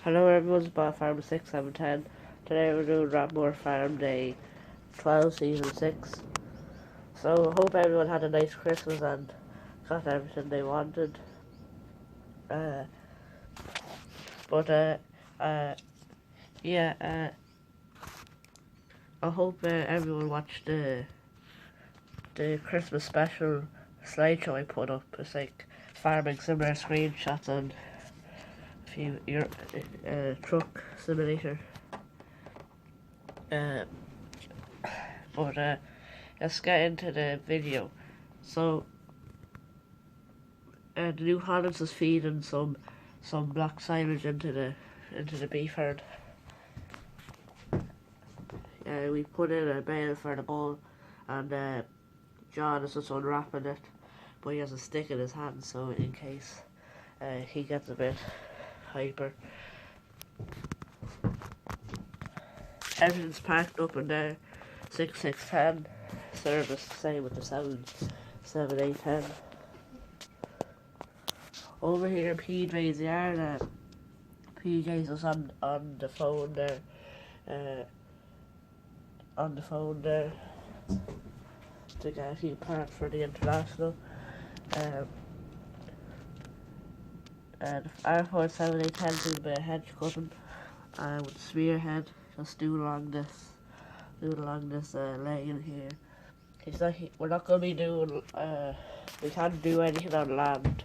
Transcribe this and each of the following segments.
Hello everyone, it's Bot Farm 6710. Today we're doing Rathmore Farm Day 12, Season 6. So I hope everyone had a nice Christmas and got everything they wanted. I hope everyone watched the Christmas special slideshow I put up. It's like farming similar screenshots and a few truck simulator. Let's get into the video. So the New Hollands is feeding some black silage into the beef herd. We put in a bale for the bull, and John is just unwrapping it, but he has a stick in his hand, so in case he gets a bit hyper. Everything's packed up in there. 6610 service, same with the 7810. Over here in PJ's yard, PJ's is on the phone there. To get a few parts for the international. And R4710 doing a bit of hedge cutting with spearhead, just doing along this lane here. We're not going to be doing, we can't do anything on land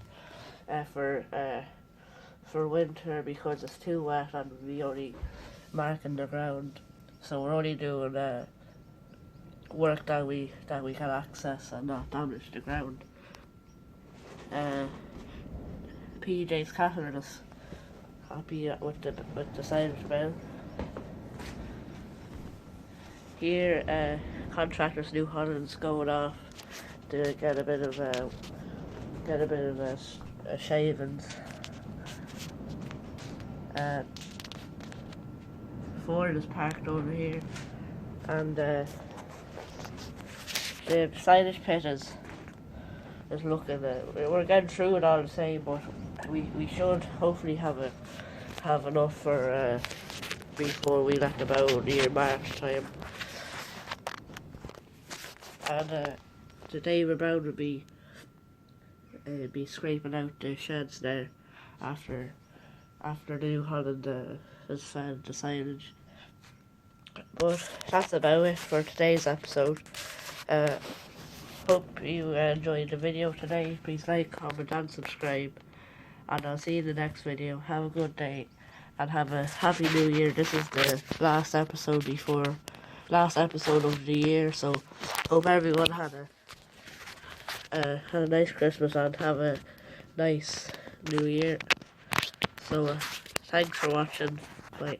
for winter because it's too wet and we only marking the ground. So we're only doing work that we can access and not damage the ground. PJ's cattle are just happy with the silage bale. Here, contractors New Hollands going off to get a bit of shavings. Ford is parked over here, and the silage pit is looking. We're getting through it all the same, but we should hopefully have enough for before we let them out near March time. And today we're bound to be scraping out the sheds there after the New Holland has found the silage. But that's about it for today's episode. Hope you enjoyed the video today. Please like, comment and subscribe, and I'll see you in the next video. Have a good day and have a happy new year. This is the last episode of the year, so hope everyone had a nice Christmas and have a nice new year. So thanks for watching. Bye.